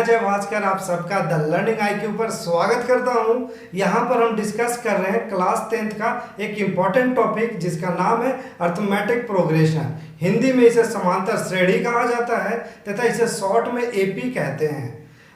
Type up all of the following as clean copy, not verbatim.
जय भास्कर आप सबका द लर्निंग आईक्यू पर स्वागत करता हूं। यहां पर हम डिस्कस कर रहे हैं क्लास 10th का एक इम्पॉर्टेंट टॉपिक जिसका नाम है अर्थमेटिक प्रोग्रेशन। हिंदी में इसे समांतर श्रेणी कहा जाता है तथा इसे शॉर्ट में एपी कहते हैं।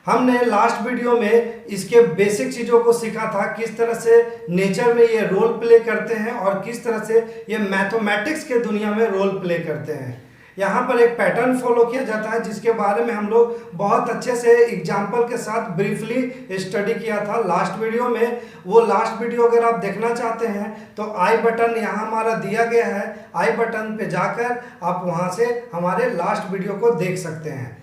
हमने लास्ट वीडियो में इसके बेसिक चीज़ों को सीखा था, किस तरह से नेचर में ये रोल प्ले करते हैं और किस तरह से ये मैथमेटिक्स के दुनिया में रोल प्ले करते हैं। यहाँ पर एक पैटर्न फॉलो किया जाता है जिसके बारे में हम लोग बहुत अच्छे से एग्जाम्पल के साथ ब्रीफली स्टडी किया था लास्ट वीडियो में। वो लास्ट वीडियो अगर आप देखना चाहते हैं तो आई बटन यहाँ हमारा दिया गया है, आई बटन पे जाकर आप वहाँ से हमारे लास्ट वीडियो को देख सकते हैं।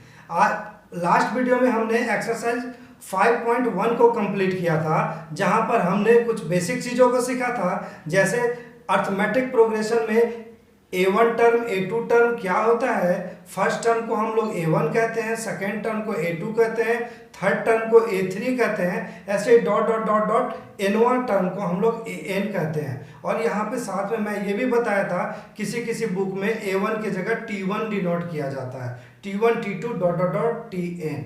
लास्ट वीडियो में हमने एक्सरसाइज 5.1 को कंप्लीट किया था, जहाँ पर हमने कुछ बेसिक चीज़ों को सीखा था, जैसे अर्थमेटिक प्रोग्रेशन में A1 टर्म A2 टर्म क्या होता है। फर्स्ट टर्म को हम लोग A1 कहते हैं, सेकेंड टर्म को A2 कहते हैं, थर्ड टर्म को A3 कहते हैं, ऐसे dot dot dot dot N1 term को हम लोग AN कहते हैं। और यहाँ पे साथ में मैं ये भी बताया था किसी किसी बुक में A1 की जगह T1 डिनोट किया जाता है, T1 T2 dot dot dot TN।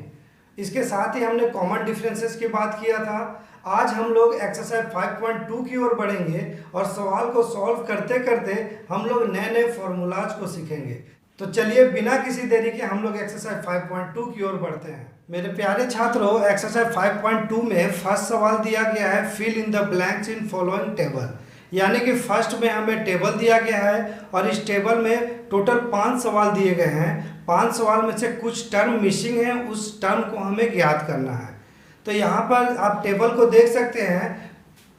इसके साथ ही हमने कॉमन डिफरेंसेस की बात किया था। आज हम लोग एक्सरसाइज 5.2 की ओर बढ़ेंगे और सवाल को सॉल्व करते करते हम लोग नए नए फॉर्मूलाज को सीखेंगे। तो चलिए बिना किसी देरी के हम लोग एक्सरसाइज 5.2 की ओर बढ़ते हैं। मेरे प्यारे छात्रों, एक्सरसाइज 5.2 में फर्स्ट सवाल दिया गया है fill in the blanks in following table. यानी कि फर्स्ट में हमें टेबल दिया गया है और इस टेबल में टोटल 5 सवाल दिए गए हैं। 5 सवाल में से कुछ टर्म मिसिंग है, उस टर्म को हमें ज्ञात करना है। तो यहाँ पर आप टेबल को देख सकते हैं।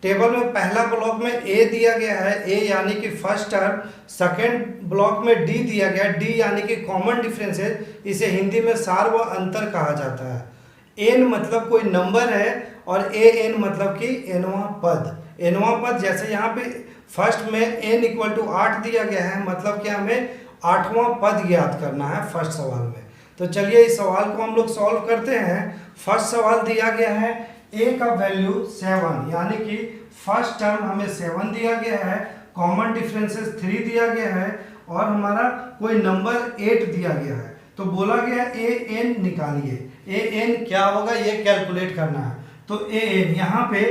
टेबल में पहला ब्लॉक में ए दिया गया है, ए यानी कि फर्स्ट टर्म। सेकेंड ब्लॉक में डी दिया गया है, डी यानी कि कॉमन डिफरेंसेस। इसे हिंदी में सार व अंतर कहा जाता है। एन मतलब कोई नंबर है और ए एन मतलब कि एनवां पद। एनवां पद जैसे यहाँ पे फर्स्ट में एन इक्वल टू 8 दिया गया है, मतलब कि हमें 8वां पद ज्ञात करना है फर्स्ट सवाल में। तो चलिए इस सवाल को हम लोग सॉल्व करते हैं। फर्स्ट सवाल दिया गया है ए का वैल्यू 7, यानी कि फर्स्ट टर्म हमें 7 दिया गया है, कॉमन डिफरेंसेस 3 दिया गया है और हमारा कोई नंबर 8 दिया गया है। तो बोला गया ए एन निकालिए। ए एन क्या होगा ये कैलकुलेट करना है। तो ए एन यहाँ पे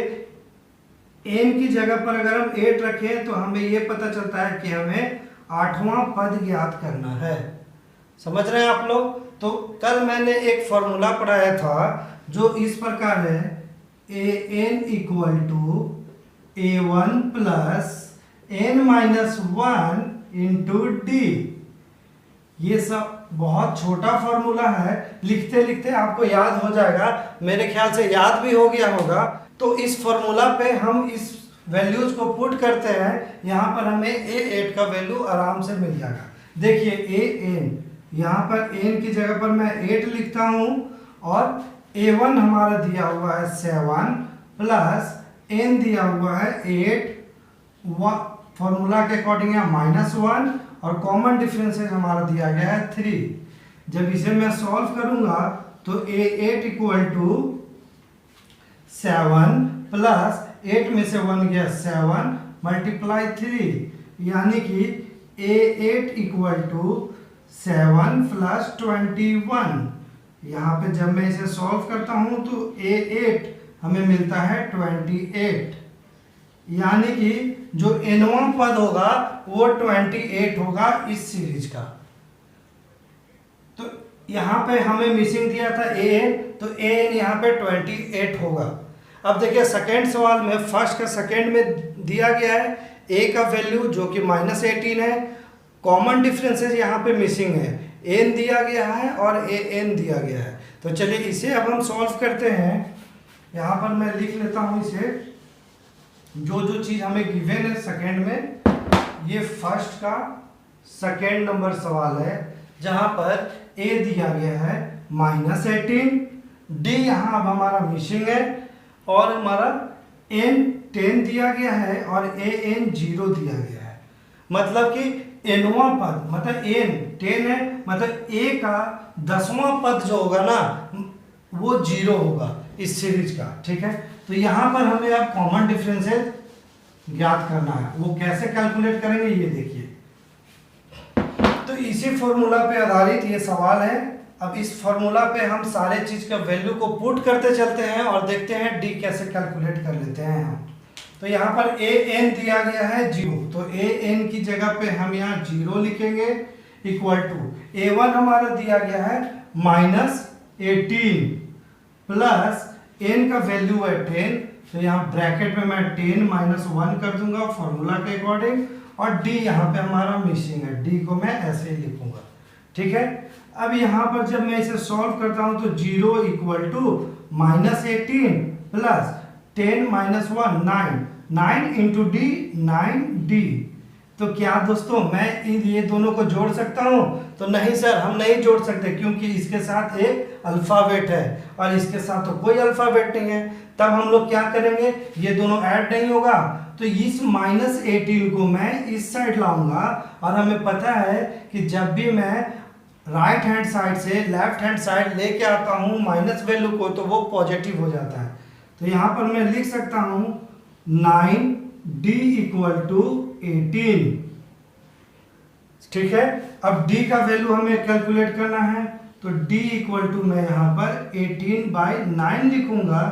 एन की जगह पर अगर हम 8 रखें तो हमें ये पता चलता है कि हमें 8वां पद ज्ञात करना है। समझ रहे हैं आप लोग। तो कल मैंने एक फॉर्मूला पढ़ाया था जो इस प्रकार है, a n equal to A1 plus n minus 1 into d. ये सब बहुत छोटा फॉर्मूला है, लिखते लिखते आपको याद हो जाएगा, मेरे ख्याल से याद भी हो गया होगा। तो इस फॉर्मूला पे हम इस वैल्यूज को पुट करते हैं, यहाँ पर हमें A8 का वैल्यू आराम से मिल जाएगा। देखिए ए एन, यहाँ पर एन की जगह पर मैं 8 लिखता हूँ और A1 हमारा दिया हुआ है 7 प्लस एन दिया हुआ है 8, फॉर्मूला के अकॉर्डिंग यहाँ -1 और कॉमन डिफरेंसेस हमारा दिया गया है 3। जब इसे मैं सॉल्व करूंगा तो A8 इक्वल टू 7 प्लस 8 में से 1 गया 7 मल्टीप्लाई 3, यानी कि A8 इक्वल टू 7 प्लस 21। यहाँ पे जब मैं इसे सॉल्व करता हूँ तो A8 हमें मिलता है 28, यानी कि जो nवां पद होगा वो 28 होगा इस सीरीज का। तो यहाँ पे हमें मिसिंग दिया था an, तो an यहाँ पे 28 होगा। अब देखिए सेकेंड सवाल में फर्स्ट का सेकेंड में दिया गया है a का वैल्यू जो कि -18 है, कॉमन डिफरेंसेस यहाँ पे मिसिंग है, n दिया गया है और an दिया गया है। तो चलिए इसे अब हम सॉल्व करते हैं। यहाँ पर मैं लिख लेता हूँ इसे, जो जो चीज़ हमें गिवन है सेकेंड में। ये फर्स्ट का सेकेंड नंबर सवाल है जहाँ पर a दिया गया है -18, d यहाँ अब हमारा मिसिंग है और हमारा n 10 दिया गया है और an 0 दिया गया है। मतलब कि nवां पद मतलब n 10 है, मतलब a का 10वां पद जो होगा ना वो 0 होगा इस सीरीज का। ठीक है, तो यहाँ पर हमें अब कॉमन डिफरेंसेस ज्ञात करना है। वो कैसे कैलकुलेट करेंगे ये देखिए। तो इसी फॉर्मूला पे आधारित ये सवाल है। अब इस फॉर्मूला पे हम सारे चीज़ का वैल्यू को पुट करते चलते हैं और देखते हैं डी कैसे कैलकुलेट कर लेते हैं हम। तो यहाँ पर ए एन दिया गया है 0, तो ए एन की जगह पे हम यहाँ 0 लिखेंगे इक्वल टू ए वन हमारा दिया गया है -18 प्लस एन का वैल्यू है 10, तो यहाँ ब्रैकेट में मैं 10 -1 कर दूंगा फॉर्मूला के अकॉर्डिंग, और डी यहाँ पे हमारा मिसिंग है, डी को मैं ऐसे ही लिखूंगा। ठीक है, अब यहाँ पर जब मैं इसे सॉल्व करता हूँ तो 0 equal to -18 plus 10 -1 9 into d 9d। तो क्या दोस्तों मैं ये दोनों को जोड़ सकता हूँ? तो नहीं सर, हम नहीं जोड़ सकते, क्योंकि इसके साथ एक अल्फाबेट है और इसके साथ तो कोई अल्फाबेट नहीं है। तब हम लोग क्या करेंगे, ये दोनों ऐड नहीं होगा, तो इस -18 को मैं इस साइड लाऊंगा, और हमें पता है कि जब भी मैं राइट हैंड साइड से लेफ्ट हैंड साइड लेके आता हूँ माइनस वैल्यू को, तो वो पॉजिटिव हो जाता है। तो यहाँ पर मैं लिख सकता हूँ 9d इक्वल टू 18। ठीक है, अब d का वैल्यू हमें कैलकुलेट करना है, तो d इक्वल टू मैं यहाँ पर 18/9 लिखूंगा,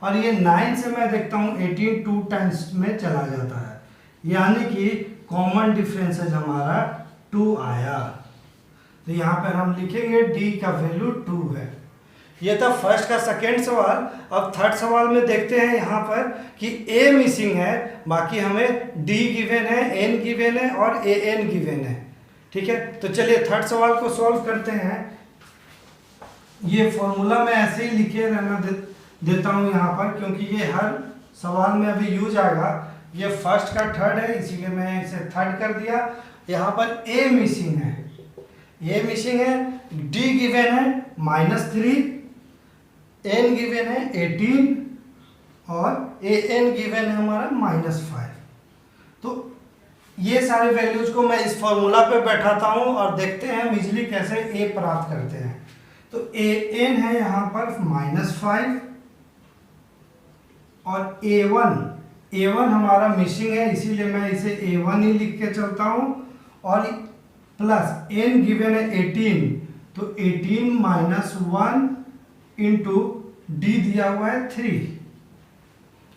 और ये 9 से मैं देखता हूँ 18 2 टाइम्स में चला जाता है, यानी कि कॉमन डिफरेंसेज हमारा 2 आया। तो यहाँ पर हम लिखेंगे d का वैल्यू 2 है। ये था फर्स्ट का सेकेंड सवाल। अब थर्ड सवाल में देखते हैं यहाँ पर कि a मिसिंग है, बाकी हमें d गिवन है, n गिवन है और an गिवन है। ठीक है, तो चलिए थर्ड सवाल को सॉल्व करते हैं। ये फॉर्मूला मैं ऐसे ही लिखे रहना देता हूँ यहाँ पर, क्योंकि ये हर सवाल में अभी यूज आएगा। ये फर्स्ट का थर्ड है, इसीलिए मैं इसे थर्ड कर दिया। यहाँ पर a मिसिंग है, ये मिसिंग है, d गिवन है -3, n गिवन है 18 और an गिवन है हमारा -5। तो ये सारे वैल्यूज को मैं इस फॉर्मूला पे बैठाता हूँ और देखते हैं हम इजीली कैसे a प्राप्त करते हैं। तो an है यहाँ पर -5 और a1 हमारा मिसिंग है, इसीलिए मैं इसे a1 ही लिख के चलता हूँ, और प्लस n गिवन है 18, तो 18 -1 इंटू डी दिया हुआ है 3।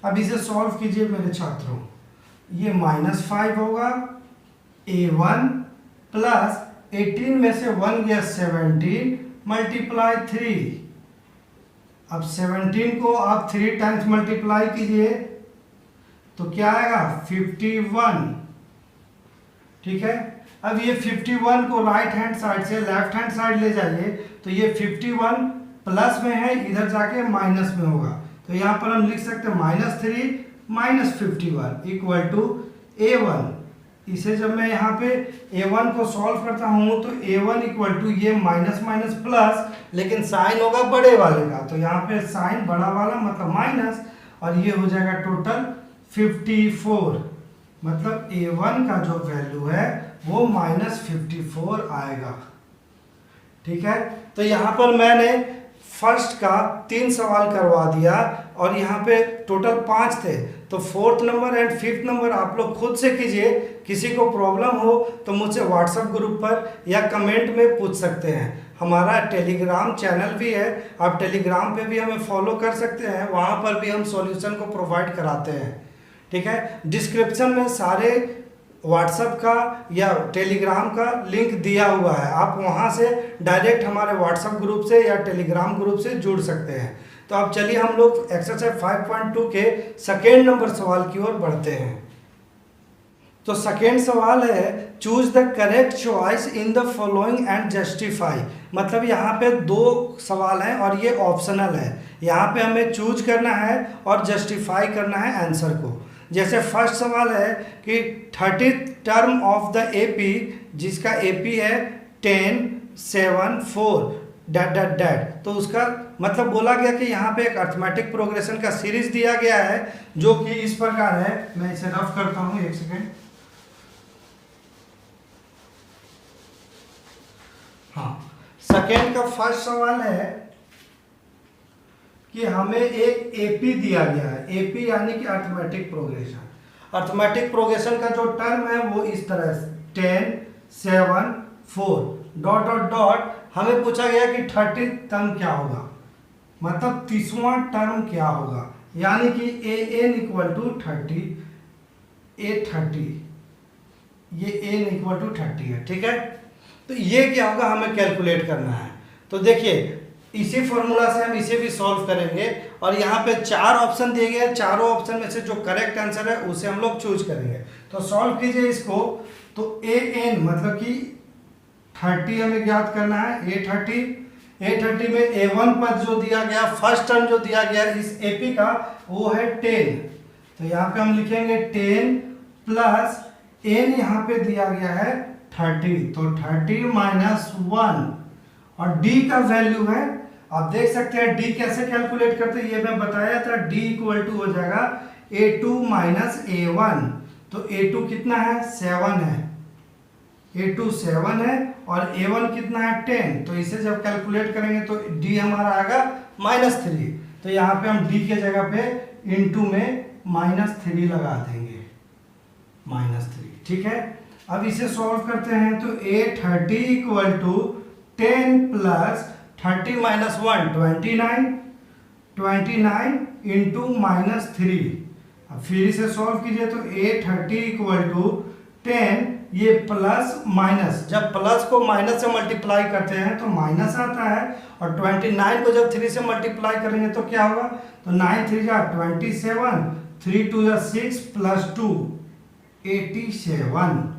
अब इसे सॉल्व कीजिए मेरे छात्रों, ये -5 होगा, a1 प्लस 18 में से 1 गया 17 मल्टीप्लाई 3। अब 17 को आप 3 टाइम्स मल्टीप्लाई कीजिए तो क्या आएगा 51। ठीक है, अब ये 51 को राइट हैंड साइड से लेफ्ट हैंड साइड ले जाइए, तो ये 51 प्लस में है, इधर जाके माइनस में होगा, तो यहाँ पर हम लिख सकते हैं -3 -51 इक्वल टू a1। इसे जब मैं यहाँ पे a1 को सॉल्व करता हूँ तो a1 इक्वल टू ये माइनस माइनस प्लस, लेकिन साइन होगा बड़े वाले का, तो यहाँ पे साइन बड़ा वाला मतलब माइनस, और ये हो जाएगा टोटल 54। मतलब a1 का जो वैल्यू है वो -54 आएगा। ठीक है, तो यहाँ पर मैंने फर्स्ट का 3 सवाल करवा दिया, और यहाँ पे टोटल 5 थे, तो 4th number and 5th number आप लोग खुद से कीजिए। किसी को प्रॉब्लम हो तो मुझसे व्हाट्सएप ग्रुप पर या कमेंट में पूछ सकते हैं। हमारा टेलीग्राम चैनल भी है, आप टेलीग्राम पे भी हमें फॉलो कर सकते हैं, वहाँ पर भी हम सॉल्यूशन को प्रोवाइड कराते हैं। ठीक है, डिस्क्रिप्शन में सारे व्हाट्सएप का या टेलीग्राम का लिंक दिया हुआ है, आप वहाँ से डायरेक्ट हमारे व्हाट्सएप ग्रुप से या टेलीग्राम ग्रुप से जुड़ सकते हैं। तो अब चलिए हम लोग एक्सरसाइज 5.2 के सेकेंड नंबर सवाल की ओर बढ़ते हैं। तो सेकेंड सवाल है choose the correct choice in the following and justify. मतलब यहाँ पे 2 सवाल हैं और ये ऑप्शनल है, यहाँ पे हमें चूज करना है और जस्टिफाई करना है आंसर को। जैसे फर्स्ट सवाल है कि 30th term of the AP, जिसका एपी है 10 7 4 डैट डैट डैट, तो उसका मतलब बोला गया कि यहाँ पे एक अर्थमेटिक प्रोग्रेशन का सीरीज दिया गया है जो कि इस प्रकार है। मैं इसे रफ करता हूँ, एक सेकेंड। हाँ, सेकेंड का फर्स्ट सवाल है कि हमें एक एपी दिया गया है, एपी यानी कि अर्थमेटिक प्रोग्रेशन। अर्थमेटिक प्रोग्रेशन का जो टर्म है वो इस तरह 10 7 4 डॉट डॉट डॉट, हमें पूछा गया कि 30 टर्म क्या होगा, मतलब 30वां टर्म क्या होगा, यानी कि an इक्वल टू 30, A30, ये n इक्वल टू 30 है, ठीक है। तो ये क्या होगा हमें कैलकुलेट करना है। तो देखिए इसी फॉर्मूला से हम इसे भी सॉल्व करेंगे और यहाँ पे 4 ऑप्शन दिए गए हैं, चारों ऑप्शन में से जो करेक्ट आंसर है उसे हम लोग चूज करेंगे। तो सॉल्व कीजिए इसको। तो an मतलब कि 30 हमें ज्ञात करना है, A30 में A1 पद जो दिया गया, फर्स्ट टर्म जो दिया गया इस AP का वो है 10। तो यहाँ पे हम लिखेंगे 10 प्लस n यहाँ पे दिया गया है 30, तो 30 माइनस 1 और d का वैल्यू है, आप देख सकते हैं d कैसे कैलकुलेट करते हैं, ये मैं बताया था। d इक्वल टू हो जाएगा A2 माइनस A1। तो A2 कितना है 7 है, A2 7 है और A1 कितना है 10। तो इसे जब कैलकुलेट करेंगे तो d हमारा आएगा -3। तो यहाँ पे हम d के जगह पे इनटू में -3 लगा देंगे, -3, ठीक है। अब इसे सॉल्व करते हैं तो A30 equal to 10 plus 30 minus 1 29 into -3। अब फिर इसे सॉल्व कीजिए तो A30 इक्वल टू 10, ये प्लस माइनस, जब प्लस को माइनस से मल्टीप्लाई करते हैं तो माइनस आता है और 29 को जब 3 से मल्टीप्लाई करेंगे तो क्या होगा, तो 9 3 जा 27, 3 2 जा 6 प्लस 2 87।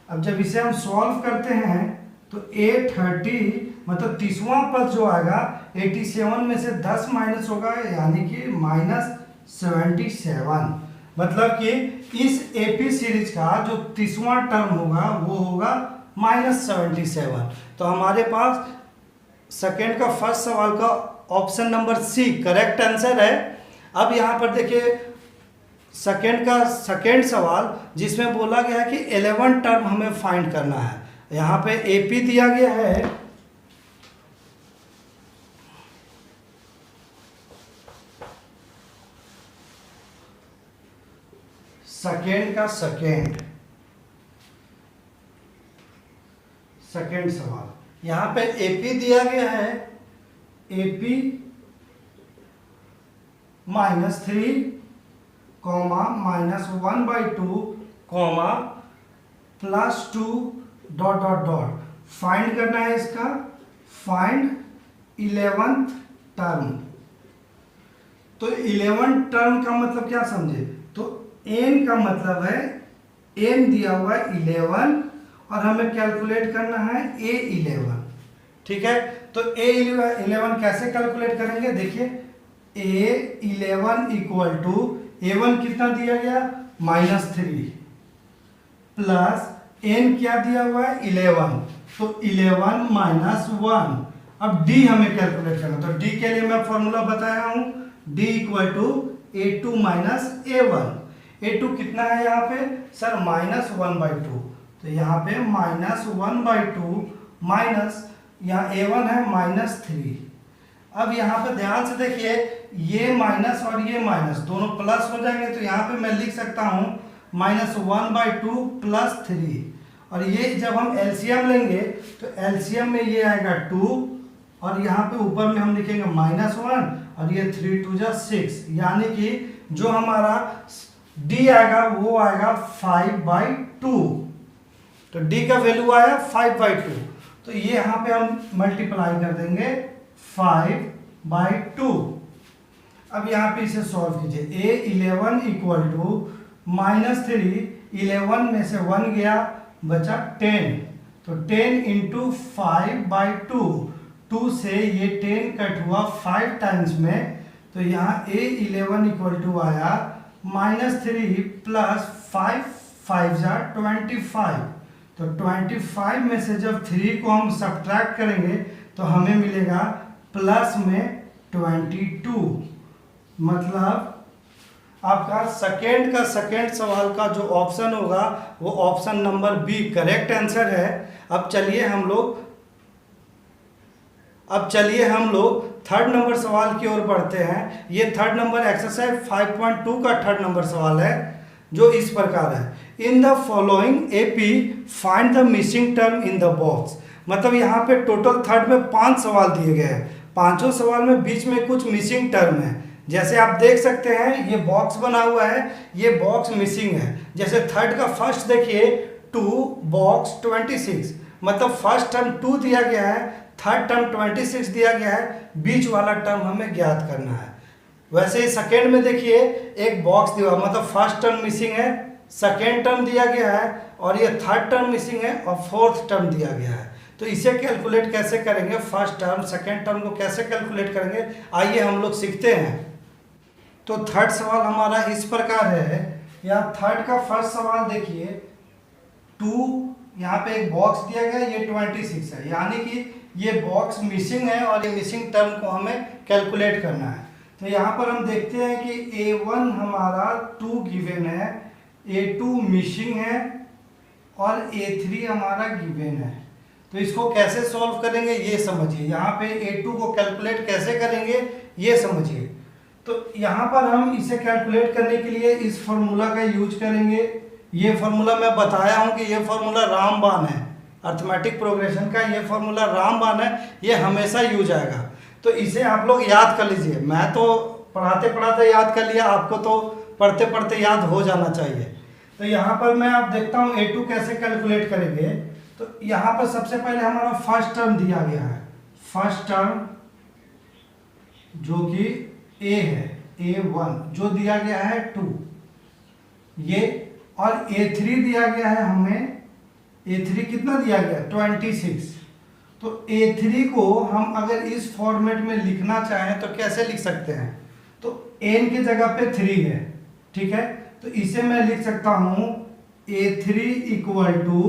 अब जब इसे हम सॉल्व करते हैं तो A30 मतलब 30वां पद जो आएगा 87 में से 10 माइनस होगा, यानी कि -77। मतलब कि इस AP सीरीज का जो 30वां टर्म होगा वो होगा -77। तो हमारे पास सेकेंड का फर्स्ट सवाल का option number C correct answer है। अब यहाँ पर देखिए सेकेंड का सेकेंड सवाल जिसमें बोला गया है कि 11 टर्म हमें फाइंड करना है। यहाँ पे AP दिया गया है, सेकेंड का सेकेंड सवाल यहाँ पे AP दिया गया है, AP -3 comma -1/2 comma +2 dot dot dot. Find करना है इसका, फाइंड 11th टर्म। तो 11 टर्म का मतलब क्या समझे, तो n का मतलब है n दिया हुआ है 11 और हमें कैलकुलेट करना है A11, ठीक है। तो A11 कैसे कैलकुलेट करेंगे, देखिए A11 इक्वल टू A1 कितना दिया गया -3 प्लस n क्या दिया हुआ है 11, तो 11 माइनस 1। अब d हमें कैलकुलेट करना, तो d के लिए मैं फॉर्मूला बताया हूं, d equal to A2 minus A1। A2 कितना है यहाँ पे सर -1/2, तो यहाँ पे -1/2 माइनस यहाँ A1 है -3। अब यहाँ पे ध्यान से देखिए ये माइनस और ये माइनस दोनों प्लस हो जाएंगे, तो यहाँ पे मैं लिख सकता हूँ -1/2 + 3। और ये जब हम एलसीएम लेंगे तो एलसीएम में ये आएगा 2 और यहाँ पे ऊपर में हम लिखेंगे -1 और ये 3 2 जा 6, यानी कि जो हमारा d आएगा वो आएगा 5/2। तो d का वैल्यू आया 5/2, तो ये यहाँ पे हम मल्टीप्लाई कर देंगे 5/2। अब यहाँ पे इसे सॉल्व कीजिए, A11 इक्वल टू -3, 11 में से 1 गया बचा 10, तो 10 इंटू 5/2, 2 से ये 10 कट हुआ 5 टाइम्स में, तो यहाँ A11 इक्वल टू आया -3 प्लस 5 5 जा 25। तो 25 में से जब 3 को हम सब्ट्रैक्ट करेंगे तो हमें मिलेगा प्लस में 22। मतलब आपका सेकेंड सवाल का जो ऑप्शन होगा वो option number b correct answer है। अब चलिए हम लोग थर्ड नंबर सवाल की ओर बढ़ते हैं। ये थर्ड नंबर एक्सरसाइज 5.2 का थर्ड नंबर सवाल है जो इस प्रकार है, in the following AP find the missing term in the box. मतलब यहाँ पे टोटल थर्ड में 5 सवाल दिए गए हैं। पांचों सवाल में बीच में कुछ मिसिंग टर्म है। जैसे आप देख सकते हैं ये बॉक्स बना हुआ है, ये बॉक्स मिसिंग है। जैसे थर्ड का फर्स्ट देखिए 2 बॉक्स 26, मतलब फर्स्ट टर्म 2 दिया गया है, थर्ड टर्म 26 दिया गया है, बीच वाला टर्म हमें ज्ञात करना है। वैसे ही सेकेंड में देखिए एक बॉक्स दिया, मतलब फर्स्ट टर्म मिसिंग है, सेकेंड टर्म दिया गया है और ये थर्ड टर्म मिसिंग है और फोर्थ टर्म दिया गया है। तो इसे कैलकुलेट कैसे करेंगे, फर्स्ट टर्म सेकेंड टर्म को कैसे कैलकुलेट करेंगे, आइए हम लोग सीखते हैं। तो थर्ड सवाल हमारा इस प्रकार है। यहाँ थर्ड का फर्स्ट सवाल देखिए 2, यहाँ पे एक बॉक्स दिया गया, ये 26 है, यानी कि ये बॉक्स मिसिंग है और ये मिसिंग टर्म को हमें कैलकुलेट करना है। तो यहाँ पर हम देखते हैं कि A1 हमारा 2 गिवन है, A2 मिसिंग है और A3 हमारा गिवन है। तो इसको कैसे सॉल्व करेंगे ये समझिए। यहाँ पे A2 को कैलकुलेट कैसे करेंगे ये समझिए। तो यहाँ पर हम इसे कैलकुलेट करने के लिए इस फॉर्मूला का यूज करेंगे। ये फॉर्मूला मैं बताया हूँ कि ये फॉर्मूला रामबाण है, अर्थमेटिक प्रोग्रेशन का ये फॉर्मूला रामबाण है, ये हमेशा यूज आएगा। तो इसे आप लोग याद कर लीजिए। मैं तो पढ़ाते पढ़ाते याद कर लिया, आपको तो पढ़ते पढ़ते याद हो जाना चाहिए। तो यहाँ पर मैं आप देखता हूँ A2 कैसे कैलकुलेट करेंगे। तो यहाँ पर सबसे पहले हमारा फर्स्ट टर्म दिया गया है, फर्स्ट टर्म जो कि A है, A1 जो दिया गया है 2 ये, और A3 दिया गया है हमें, A3 कितना दिया गया 26। तो A3 को हम अगर इस फॉर्मेट में लिखना चाहें तो कैसे लिख सकते हैं, तो n की जगह पे 3 है, ठीक है। तो इसे मैं लिख सकता हूं A3 equal to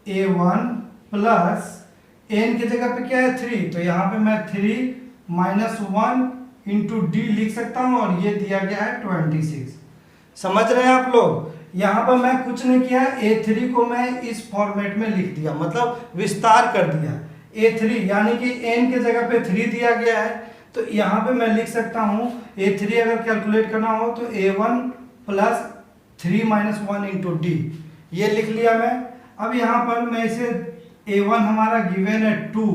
A1 plus n की जगह पे क्या है 3, तो यहाँ पे मैं 3 माइनस 1 इंटू डी लिख सकता हूँ और ये दिया गया है 26। समझ रहे हैं आप लोग। यहाँ पर मैं कुछ नहीं किया, A3 को मैं इस फॉर्मेट में लिख दिया, मतलब विस्तार कर दिया। A3 यानी कि n के जगह पे 3 दिया गया है, तो यहाँ पे मैं लिख सकता हूँ A3 अगर कैलकुलेट करना हो तो A1 plus 3 minus 1 into d, ये लिख लिया मैं। अब यहाँ पर मैं इसे A1 हमारा गिवन है 2,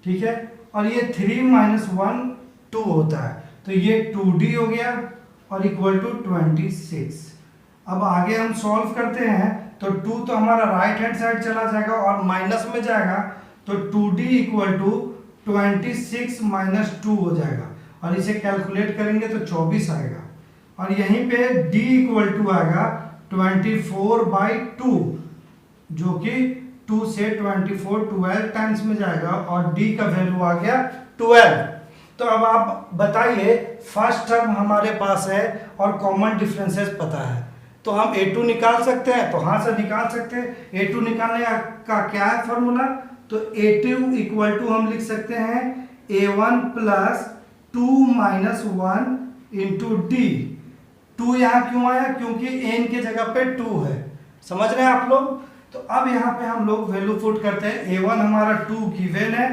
ठीक है, और ये 3 माइनस 1 2 होता है, तो ये 2D हो गया और इक्वल टू 26। अब आगे हम सॉल्व करते हैं। तो 2 तो हमारा राइट हैंड साइड चला जाएगा और माइनस में जाएगा, तो 2D इक्वल टू 26 माइनस 2 हो जाएगा और इसे कैलकुलेट करेंगे तो 24 आएगा। और यहीं पे D इक्वल टू आएगा 24/2, जो कि 2 से 24 12 टाइम्स में जाएगा और D का वैल्यू आ गया 12। तो अब आप बताइए, फर्स्ट टर्म हमारे पास है और कॉमन डिफरेंसेस पता है, तो हम A2 निकाल सकते हैं, तो हाँ से निकाल सकते हैं। A2 निकालने का क्या है फॉर्मूला, तो A2 इक्वल टू हम लिख सकते हैं A1 plus 2 minus 1 into D. 2 यहाँ क्यों आया, क्योंकि n की जगह पे 2 है। समझ रहे हैं आप लोग। तो अब यहाँ पे हम लोग वैल्यू पुट करते हैं। A1 हमारा 2 गिवन है,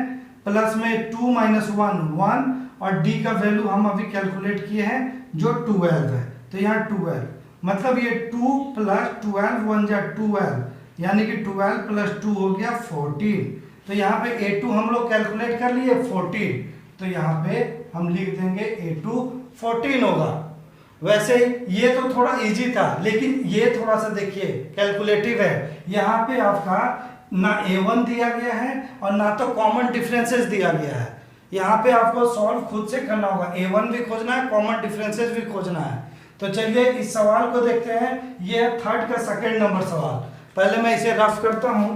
प्लस में 2 माइनस 1 और d का वैल्यू हम अभी कैलकुलेट किए हैं जो 12 है, तो यहाँ 12, मतलब ये 2 प्लस 12 1 जा 12, यानी कि 12 प्लस 2 हो गया 14। तो यहाँ पे A2 हम लोग कैलकुलेट कर लिए 14, तो यहाँ पे हम लिख देंगे A2 14 होगा। वैसे ये तो थोड़ा इजी था, लेकिन ये थोड़ा सा देखिए कैलकुलेटिव है। यहाँ पे आपका ना A1 दिया गया है और ना तो कॉमन डिफरेंसेस दिया गया है। यहाँ पे आपको सॉल्व खुद से करना होगा, A1 भी खोजना है, कॉमन डिफरेंसेस भी खोजना है। तो चलिए इस सवाल को देखते हैं। ये है थर्ड का सेकंड नंबर सवाल। पहले मैं इसे रफ करता हूँ।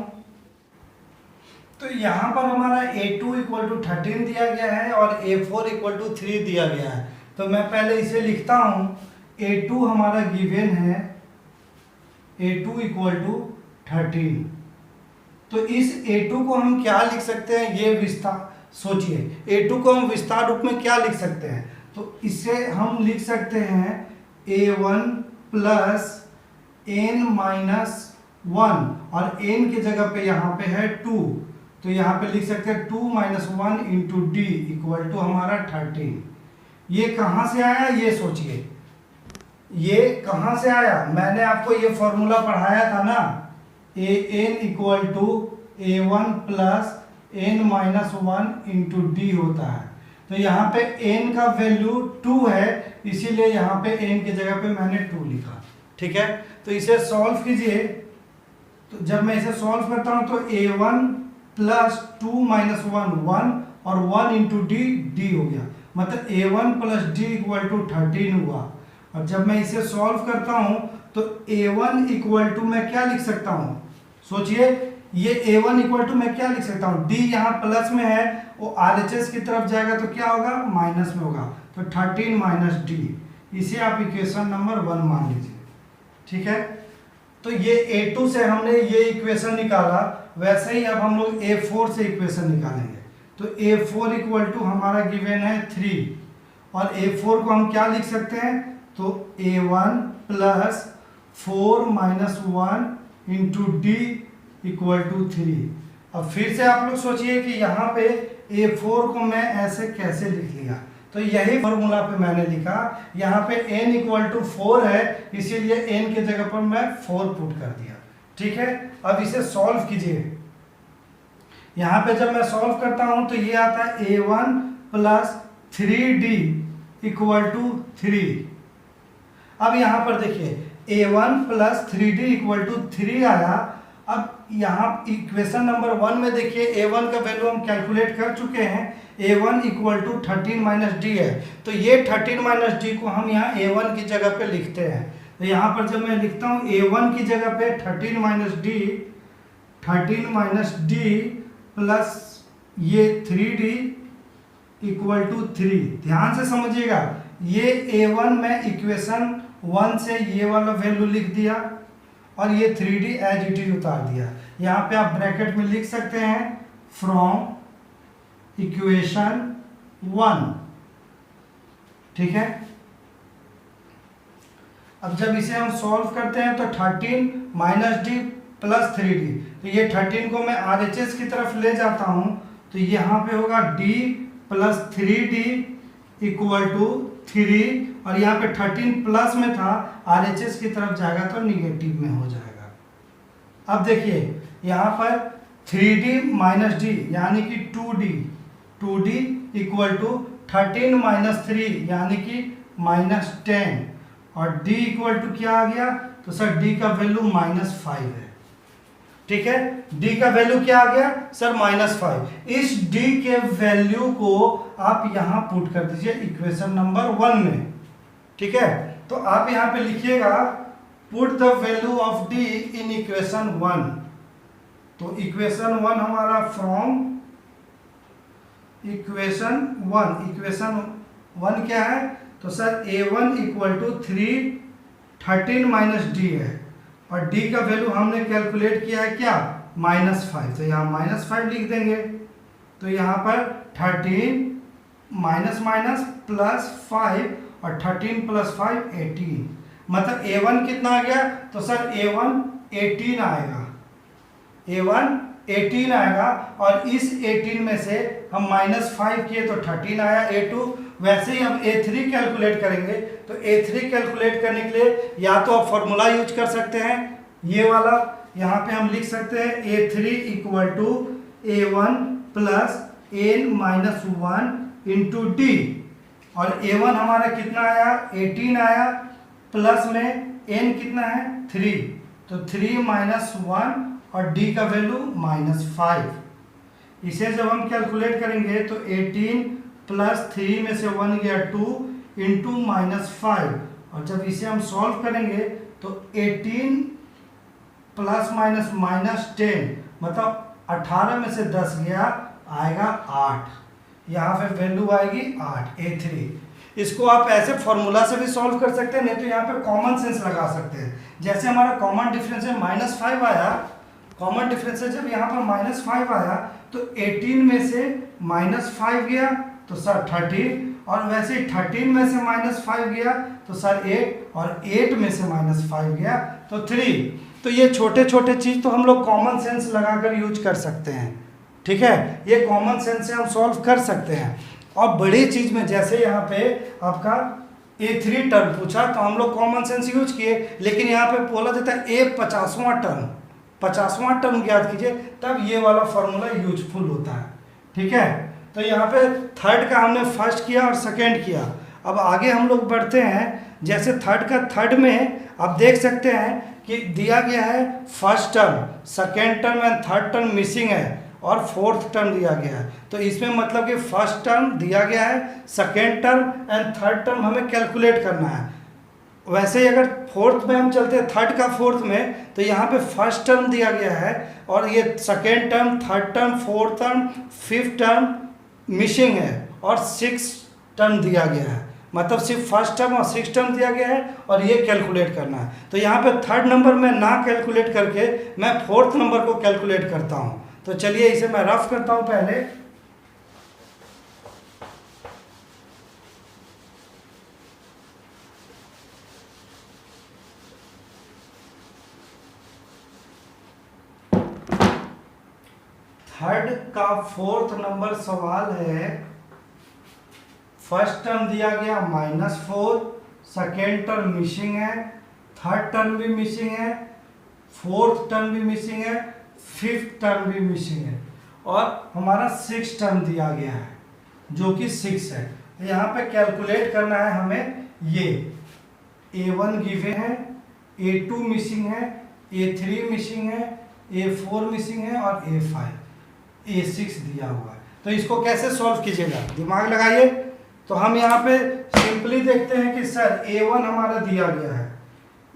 तो यहाँ पर हमारा A2 इक्वल टू 13 दिया गया है और A4 इक्वल टू 3 दिया गया है। तो मैं पहले इसे लिखता हूँ। A2 हमारा गिवन है A2 इक्वल टू 13। तो इस A2 को हम क्या लिख सकते हैं, ये विस्तार सोचिए। A2 को हम विस्तार रूप में क्या लिख सकते हैं, तो इसे हम लिख सकते हैं A1 प्लस n माइनस 1 और n की जगह पे यहाँ पे है 2, तो यहाँ पे लिख सकते हैं 2 minus 1 into d equal to हमारा 13। ये कहाँ से आया ये सोचिए, ये कहाँ से आया। मैंने आपको ये फॉर्मूला पढ़ाया था ना, an equal to a1 plus n minus 1 into d होता है। तो यहाँ पे n का वैल्यू 2 है, इसीलिए यहाँ पे n की जगह पे मैंने 2 लिखा। ठीक है, तो इसे सॉल्व कीजिए। तो जब मैं इसे सॉल्व करता हूँ तो a1 प्लस 2 माइनस 1 1 और 1 इंटू डी डी हो गया, मतलब a1 plus D equal to 13 हुआ। और जब मैं इसे सॉल्व करता हूँ तो a1 इक्वल टू मैं क्या लिख सकता हूँ, सोचिए, ये a1 इक्वल टू मैं क्या लिख सकता हूँ, d यहाँ प्लस में है, वो RHS की तरफ जाएगा तो क्या होगा, माइनस में होगा, तो 13 माइनस डी, इसे आप इक्वेशन नंबर 1 मान लीजिए। ठीक है, तो ये a2 से हमने ये इक्वेशन निकाला, वैसे ही अब हम लोग a4 से इक्वेशन निकालेंगे। तो a4 इक्वल टू हमारा गिवन है 3, और a4 को हम क्या लिख सकते हैं, तो a1 plus 4 minus 1 into d equal to 3। अब फिर से आप लोग सोचिए कि यहाँ पे a4 को मैं ऐसे कैसे लिख लिया, तो यही फॉर्मूला पे मैंने लिखा, यहाँ पे n इक्वल टू 4 है, इसीलिए n के जगह पर मैं 4 पुट कर दिया। ठीक है, अब इसे सॉल्व कीजिए। यहाँ पे जब मैं सॉल्व करता हूँ तो ये आता है a1 plus 3d equal to 3। अब यहाँ पर देखिए a1 plus 3d equal to 3 आया। अब यहाँ इक्वेशन नंबर 1 में देखिए a1 का वैल्यू हम कैलकुलेट कर चुके हैं, a1 equal to 13 minus d है, तो ये 13 माइनस डी को हम यहाँ a1 की जगह पे लिखते हैं। तो यहाँ पर जब मैं लिखता हूँ a1 की जगह पे 13 माइनस डी प्लस ये 3d इक्वल टू 3। ध्यान से समझिएगा, ये a1 में इक्वेशन 1 से ये वाला वैल्यू लिख दिया और ये 3d एज इट इज उतार दिया। यहाँ पे आप ब्रैकेट में लिख सकते हैं फ्रॉम इक्वेशन 1। ठीक है, अब जब इसे हम सॉल्व करते हैं तो 13 माइनस डी प्लस 3d, तो ये 13 को मैं RHS की तरफ ले जाता हूं, तो यहाँ पे होगा d plus 3d equal to 3, और यहाँ पे 13 प्लस में था, RHS की तरफ जाएगा तो निगेटिव में हो जाएगा। अब देखिए यहाँ पर 3d माइनस डी यानी कि 2d इक्वल टू 13 माइनस 3 यानी कि माइनस 10, और d इक्वल टू क्या आ गया, तो सर d का वैल्यू -5 है। ठीक है, d का वैल्यू क्या आ गया सर, -5। इस d के वैल्यू को आप यहां पुट कर दीजिए इक्वेशन नंबर 1 में। ठीक है, तो आप यहां पे लिखिएगा put the value of d in equation 1। तो इक्वेशन 1 हमारा फ्रॉम इक्वेशन 1 क्या है, तो sir a1 equal to 13 minus d है, और d का वैल्यू हमने कैलकुलेट किया है क्या, -5, तो यहाँ -5 लिख देंगे। तो यहाँ पर 13 माइनस माइनस प्लस 5, और 13 प्लस 5 18, मतलब a1 कितना आ गया, तो सर a1 18 आएगा, a1 18 आएगा, और इस 18 में से हम -5 किए तो 13 आया a2। वैसे ही हम a3 कैलकुलेट करेंगे, तो a3 कैलकुलेट करने के लिए या तो आप फॉर्मूला यूज कर सकते हैं, ये वाला, यहाँ पे हम लिख सकते हैं a3 equal to a1 plus n minus 1 into d, और a1 हमारा कितना आया 18 आया, प्लस में n कितना है 3, तो 3 माइनस 1 और d का वैल्यू -5। इसे जब हम कैलकुलेट करेंगे तो 18 प्लस 3 में से 1 गया 2 इंटू -5, और जब इसे हम सॉल्व करेंगे तो 18 प्लस माइनस -10, मतलब 18 में से 10 गया, आएगा 8। यहाँ पे वैल्यू आएगी 8, a3। इसको आप ऐसे फॉर्मूला से भी सॉल्व कर सकते हैं, नहीं तो यहाँ पे कॉमन सेंस लगा सकते हैं। जैसे हमारा कॉमन डिफरेंस है -5 आया, कॉमन डिफरेंस है जब यहाँ पर -5 आया तो 18 में से -5 गया तो सर 13, और वैसे 13 में से -5 गया तो सर 8, और 8 में से -5 गया तो 3। तो ये छोटे छोटे चीज़ तो हम लोग कॉमन सेंस लगाकर यूज कर सकते हैं। ठीक है, ये कॉमन सेंस से हम सॉल्व कर सकते हैं। और बड़ी चीज़ में जैसे यहाँ पे आपका a3 टर्म पूछा तो हम लोग कॉमन सेंस यूज किए, लेकिन यहाँ पे बोला जाता है a50वां टर्म, 50वां टर्म ज्ञात कीजिए, तब ये वाला फॉर्मूला यूजफुल होता है। ठीक है, तो यहाँ पे थर्ड का हमने फर्स्ट किया और सेकेंड किया। अब आगे हम लोग बढ़ते हैं। जैसे थर्ड का थर्ड में आप देख सकते हैं कि दिया गया है first term, second term and third term missing है और फोर्थ टर्म दिया गया है। तो इसमें मतलब कि फर्स्ट टर्म दिया गया है, second term and third term हमें कैलकुलेट करना है। वैसे ही अगर फोर्थ में हम चलते हैं, थर्ड का फोर्थ में, तो यहाँ पे फर्स्ट टर्म दिया गया है और ये second term, third term, fourth term, fifth term missing है और सिक्स टर्म दिया गया है। मतलब सिर्फ फर्स्ट टर्म और सिक्स टर्म दिया गया है और ये कैलकुलेट करना है। तो यहाँ पे थर्ड नंबर में ना कैलकुलेट करके मैं फोर्थ नंबर को कैलकुलेट करता हूँ। तो चलिए इसे मैं रफ करता हूँ पहले। थर्ड का फोर्थ नंबर सवाल है, फर्स्ट टर्म दिया गया -4, सेकेंड टर्म मिसिंग है, थर्ड टर्म भी मिसिंग है, फोर्थ टर्म भी मिसिंग है, फिफ्थ टर्म भी मिसिंग है और हमारा सिक्स टर्म दिया गया है जो कि 6 है। तो यहाँ पे कैलकुलेट करना है हमें। ये A1 गिवन है, A2 मिसिंग है, A3 मिसिंग है, A4 मिसिंग है और A5, A6 दिया हुआ है। तो इसको कैसे सॉल्व कीजिएगा, दिमाग लगाइए। तो हम यहाँ पे सिंपली देखते हैं कि सर A1 हमारा दिया गया है,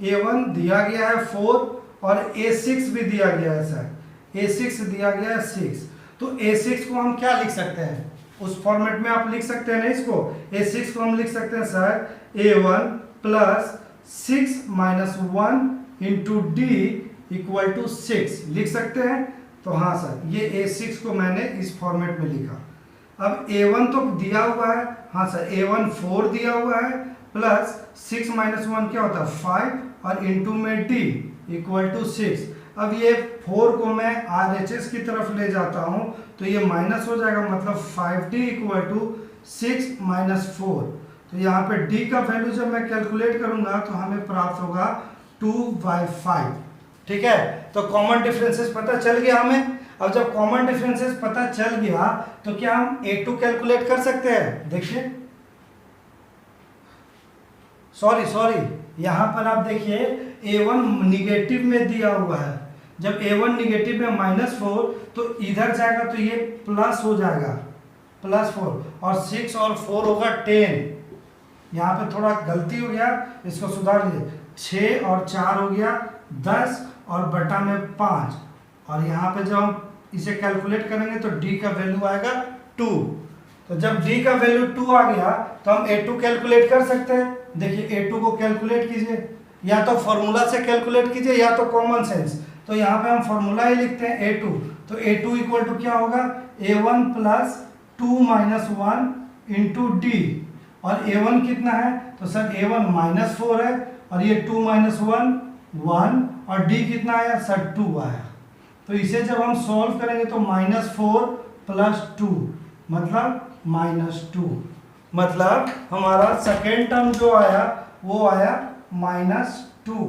A1 दिया गया है 4 और A6 भी दिया गया है सर, A6 दिया गया है 6। तो A6 को हम क्या लिख सकते हैं, उस फॉर्मेट में आप लिख सकते हैं ना इसको। A6 को हम लिख सकते हैं sir A1 plus 6 minus 1 into D equal to 6 लिख सकते हैं। तो हाँ सर, ये A6 को मैंने इस फॉर्मेट में लिखा। अब A1 तो दिया हुआ है, हाँ सर A1 4 दिया हुआ है प्लस 6 माइनस 1 क्या होता है 5 और इंटू में D इक्वल टू 6। अब ये 4 को मैं RHS की तरफ ले जाता हूँ तो ये माइनस हो जाएगा, मतलब 5D इक्वल टू 6 माइनस 4। तो यहाँ पे D का वैल्यू जब मैं कैलकुलेट करूँगा तो हमें प्राप्त होगा 2/5। ठीक है, तो कॉमन डिफरेंसेस पता चल गया हमें। अब जब कॉमन डिफरेंसेस पता चल गया तो क्या हम A2 कैलकुलेट कर सकते हैं। देखिए सॉरी यहाँ पर आप देखिए A1 निगेटिव में दिया हुआ है। जब A1 निगेटिव में -4 तो इधर जाएगा तो ये प्लस हो जाएगा, +4 और 6 और 4 होगा 10। यहाँ पे थोड़ा गलती हो गया, इसको सुधार लीजिए। 6 और 4 हो गया 10 और बटा में 5 और यहाँ पे जब हम इसे कैलकुलेट करेंगे तो D का वैल्यू आएगा 2। तो जब D का वैल्यू 2 आ गया तो हम A2 कैलकुलेट कर सकते हैं। देखिए A2 को कैलकुलेट कीजिए, या तो फॉर्मूला से कैलकुलेट कीजिए या तो कॉमन सेंस। तो यहाँ पे हम फॉर्मूला ही लिखते हैं A2। तो A2 इक्वल टू क्या होगा A1 plus 2 minus 1 into D। और A1 कितना है, तो सर A1 -4 है और ये 2 माइनस 1 1 और D कितना आया सर 2 आया। तो इसे जब हम सॉल्व करेंगे तो -4 प्लस 2 मतलब -2, मतलब हमारा सेकेंड टर्म जो आया वो आया -2।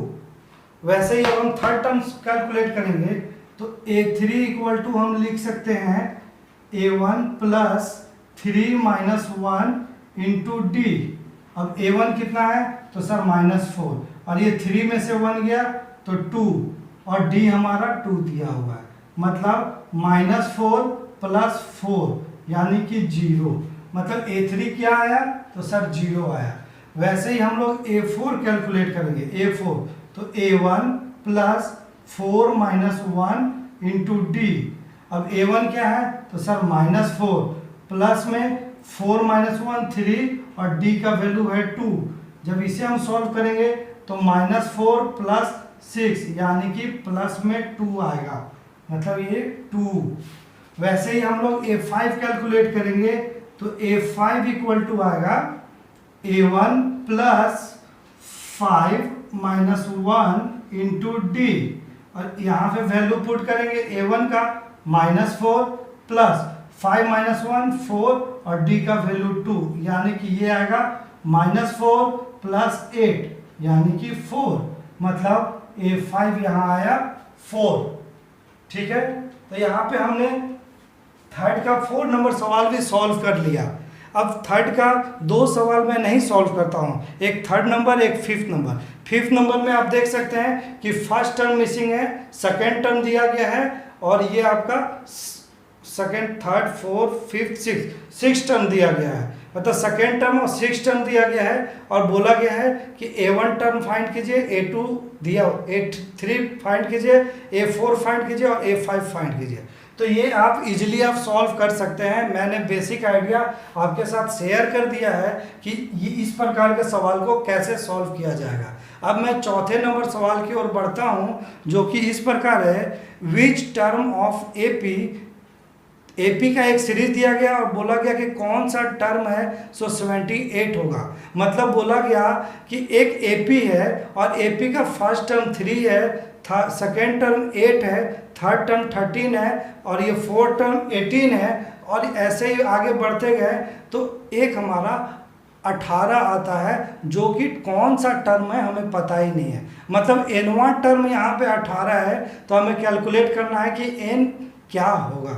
वैसे ही अब हम थर्ड टर्म कैलकुलेट करेंगे तो A3 इक्वल टू हम लिख सकते हैं A1 plus 3 minus 1 into D। अब A1 कितना है, तो सर -4 और ये 3 में से 1 गया तो 2 और D हमारा 2 दिया हुआ है, मतलब -4 प्लस 4 यानी कि 0। मतलब A3 क्या आया, तो सर 0 आया। वैसे ही हम लोग A4 कैलकुलेट करेंगे। A4 तो A1 plus 4 minus 1 into D। अब A1 क्या है, तो सर -4 प्लस में 4 माइनस 1 3 और D का वैल्यू है 2। जब इसे हम सॉल्व करेंगे तो -4 प्लस 6 यानी कि प्लस में 2 आएगा, मतलब ये 2। वैसे ही हम लोग A5 कैलकुलेट करेंगे तो A5 इक्वल टू आएगा A1 plus 5 minus 1 into D। और यहाँ पे वैल्यू पुट करेंगे A1 का -4 प्लस 5 माइनस 1 4 और D का वैल्यू 2 यानी कि ये आएगा -4 प्लस 8 यानी कि 4। मतलब A5 यहाँ आया 4। ठीक है, तो यहाँ पे हमने थर्ड का 4 नंबर सवाल भी सॉल्व कर लिया। अब थर्ड का 2 सवाल मैं नहीं सॉल्व करता हूँ, एक थर्ड नंबर एक फिफ्थ नंबर। फिफ्थ नंबर में आप देख सकते हैं कि फर्स्ट टर्म मिसिंग है, सेकेंड टर्म दिया गया है और ये आपका second, third, fourth, fifth, six term दिया गया है। मतलब सेकेंड टर्म और सिक्स टर्म दिया गया है और बोला गया है कि A1 टर्म फाइंड कीजिए, A2 दिया, A3 फाइंड कीजिए, A4 फाइंड कीजिए और A5 फाइंड कीजिए। तो ये आप इजीली आप सॉल्व कर सकते हैं। मैंने बेसिक आइडिया आपके साथ शेयर कर दिया है कि ये इस प्रकार के सवाल को कैसे सॉल्व किया जाएगा। अब मैं चौथे नंबर सवाल की ओर बढ़ता हूँ, जो कि इस प्रकार है, विच टर्म ऑफ एपी का एक सीरीज दिया गया और बोला गया कि कौन सा टर्म है सो 78 होगा। मतलब बोला गया कि एक एपी है और एपी का फर्स्ट टर्म 3 है, सेकेंड टर्म 8 है, थर्ड टर्म 13 है और ये फोर्थ टर्म 18 है और ऐसे ही आगे बढ़ते गए तो एक हमारा 18 आता है, जो कि कौन सा टर्म है हमें पता ही नहीं है। मतलब एनवां टर्म यहाँ पे 18 है, तो हमें कैलकुलेट करना है कि एन क्या होगा।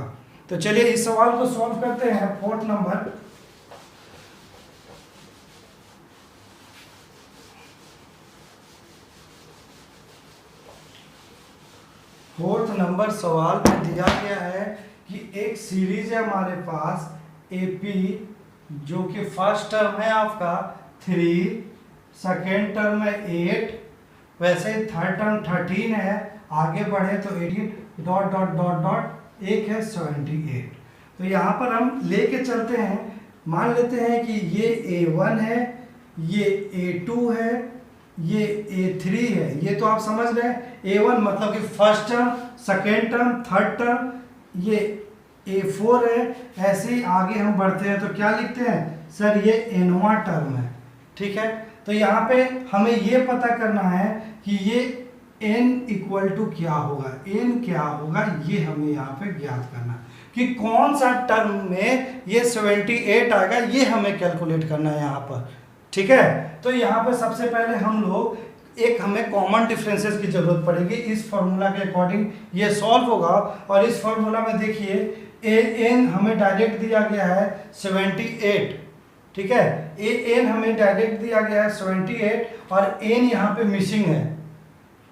तो चलिए इस सवाल को सॉल्व करते हैं। फोर्थ नंबर सवाल में दिया गया है कि एक सीरीज है हमारे पास एपी, जो कि फर्स्ट टर्म है आपका 3, सेकेंड टर्म है 8, वैसे ही थर्ड टर्म 13 है, आगे बढ़े तो 18 डॉट डॉट डॉट डॉट एक है 78। तो यहाँ पर हम लेके चलते हैं, मान लेते हैं कि ये A1 है, ये A2 है, ये A3 है। ये तो आप समझ रहे हैं, A1 मतलब कि first term, second term, third term, ये A4 है। ऐसे ही आगे हम बढ़ते हैं तो क्या लिखते हैं सर, ये nवां टर्म है। ठीक है, तो यहाँ पे हमें ये पता करना है कि ये n इक्वल टू क्या होगा, n क्या होगा, ये हमें यहाँ पे ज्ञात करना है कि कौन सा टर्म में ये 78 आएगा, ये हमें कैलकुलेट करना है यहाँ पर। ठीक है, तो यहाँ पे सबसे पहले हम लोग एक हमें कॉमन डिफरेंसेस की जरूरत पड़ेगी। इस फॉर्मूला के अकॉर्डिंग ये सॉल्व होगा और इस फॉर्मूला में देखिए an हमें डायरेक्ट दिया गया है 78। ठीक है, an हमें डायरेक्ट दिया गया है 78 और n यहाँ पे मिसिंग है।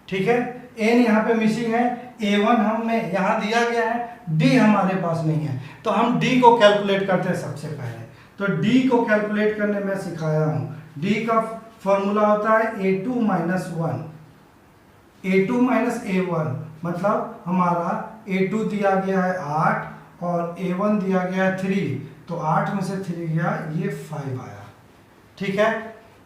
ठीक है, n यहाँ पे मिसिंग है, A1 हमें यहाँ दिया गया है, d हमारे पास नहीं है, तो हम d को कैलकुलेट करते हैं सबसे पहले। तो d को कैलकुलेट करने में सिखाया हूँ। d का फॉर्मूला होता है A2 minus 1, A2 minus A1, मतलब हमारा A2 दिया गया है 8 और A1 दिया गया है 3, तो 8 में से 3 गया, ये 5 आया। ठीक है,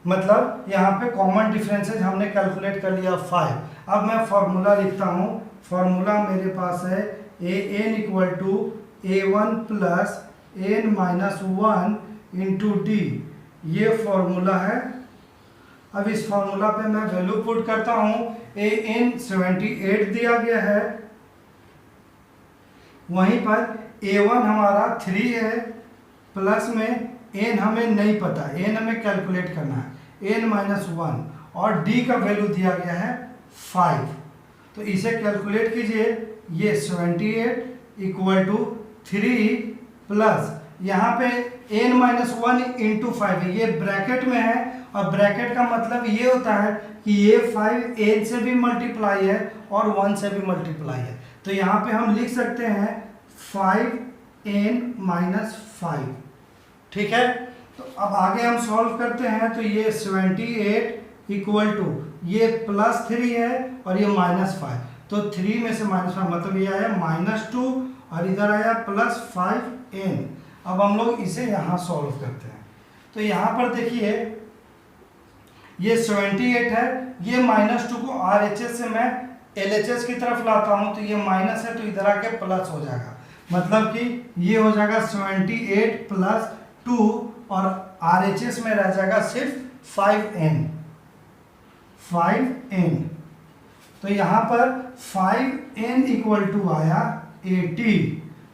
मतलब यहाँ पे कॉमन डिफरेंसेस हमने कैलकुलेट कर लिया 5। अब मैं फॉर्मूला लिखता हूँ। फॉर्मूला मेरे पास है an equal to A1 plus n minus 1 into d, ये फॉर्मूला है। अब इस फॉर्मूला पे मैं वैल्यू पुट करता हूँ। an 78 दिया गया है, वहीं पर A1 हमारा 3 है, प्लस में n हमें नहीं पता, n हमें कैलकुलेट करना है, n माइनस 1 और d का वैल्यू दिया गया है 5। तो इसे कैलकुलेट कीजिए, ये 78 इक्वल टू 3 प्लस यहाँ पे n माइनस 1 इंटू 5 है, ये ब्रैकेट में है और ब्रैकेट का मतलब ये होता है कि ये 5 n से भी मल्टीप्लाई है और 1 से भी मल्टीप्लाई है। तो यहाँ पे हम लिख सकते हैं 5n माइनस 5। ठीक है, तो अब आगे हम सॉल्व करते हैं। तो ये 78 इक्वल टू ये प्लस 3 है और ये माइनस 5, तो 3 में से माइनस 5 मतलब ये आया -2 और इधर आया प्लस 5n। अब हम लोग इसे यहाँ सॉल्व करते हैं। तो यहाँ पर देखिए ये 78 है, ये -2 को RHS से मैं LHS की तरफ लाता हूँ, तो ये माइनस है तो इधर आके प्लस हो जाएगा, मतलब कि ये हो जाएगा 78 प्लस 2 और RHS में रह जाएगा सिर्फ 5n। तो यहाँ पर 5n इक्वल टू आया 80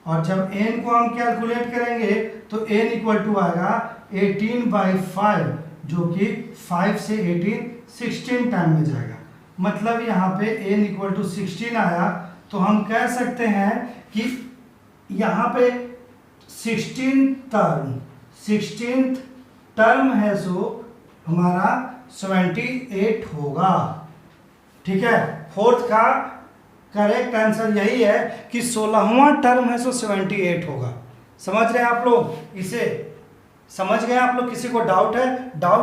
और जब n को हम कैलकुलेट करेंगे तो n इक्वल टू आएगा 18/5, जो कि 5 से 18 16 टाइम में जाएगा। मतलब यहाँ पे n इक्वल टू 16 आया, तो हम कह सकते हैं कि यहाँ पे 16th टर्म है सो हमारा 78 होगा। ठीक है, फोर्थ का करेक्ट आंसर यही है कि 16वां टर्म है सो 78 होगा। समझ रहे हैं आप लोग? इसे समझ गए आप लोग? किसी को डाउट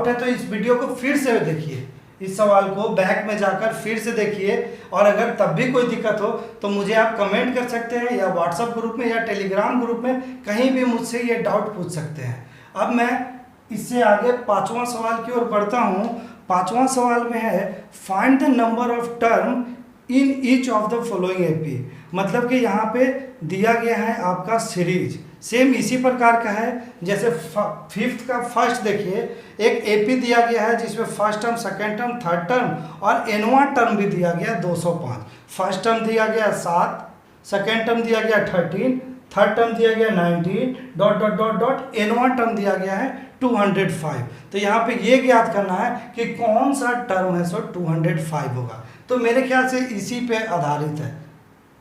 है तो इस वीडियो को फिर से देखिए, इस सवाल को बैक में जाकर फिर से देखिए, और अगर तब भी कोई दिक्कत हो तो मुझे आप कमेंट कर सकते हैं, या व्हाट्सएप ग्रुप में या टेलीग्राम ग्रुप में कहीं भी मुझसे ये डाउट पूछ सकते हैं। अब मैं इससे आगे 5वां सवाल की ओर बढ़ता हूँ। 5वां सवाल में है find the number of term in each of the following AP. मतलब कि यहाँ पे दिया गया है आपका सीरीज, सेम इसी प्रकार का है जैसे फिफ्थ का फर्स्ट। देखिए एक एपी दिया गया है जिसमें first term, second term, third term और एनवां टर्म भी दिया गया 205। फर्स्ट टर्म दिया गया 7, सेकेंड टर्म दिया गया 13, थर्ड टर्म दिया गया 19 ... एनवां टर्म दिया गया है 205। तो यहाँ पे ये ज्ञात करना है कि कौन सा टर्म है सो 205 होगा। तो मेरे ख्याल से इसी पे आधारित है,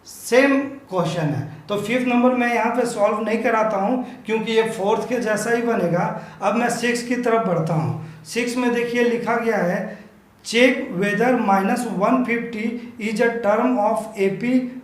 सेम क्वेश्चन है। तो 5th नंबर मैं यहाँ पे सॉल्व नहीं कराता हूँ क्योंकि ये 4th के जैसा ही बनेगा। अब मैं 6 की तरफ बढ़ता हूँ। 6 में देखिए लिखा गया है check whether -150 is a term of AP.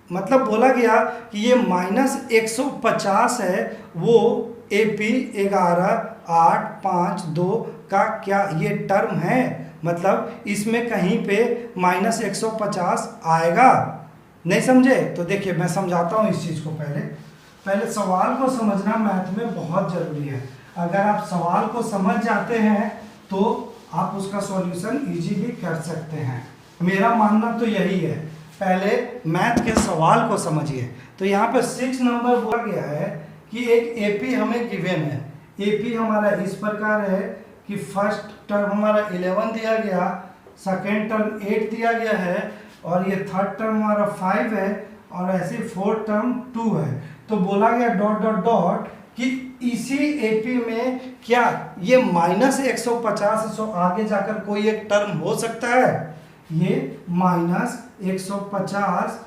मतलब बोला गया कि ये -150 है, वो एपी 11.852 का क्या ये टर्म है? मतलब इसमें कहीं पे -150 आएगा। नहीं समझे? तो देखिए मैं समझाता हूँ इस चीज़ को। पहले सवाल को समझना मैथ में बहुत ज़रूरी है। अगर आप सवाल को समझ जाते हैं तो आप उसका सॉल्यूशन इजीली कर सकते हैं। मेरा मानना तो यही है, पहले मैथ के सवाल को समझिए। तो यहाँ पे 6 नंबर बोला गया है कि एक एपी हमें गिवन है। एपी हमारा इस प्रकार है कि फर्स्ट टर्म हमारा 11 दिया गया, सेकेंड टर्म 8 दिया गया है, और ये थर्ड टर्म हमारा 5 है, और ऐसे फोर्थ टर्म 2 है। तो बोला गया ... कि इसी एपी में क्या ये -150 से आगे जाकर कोई एक टर्म हो सकता है? ये -150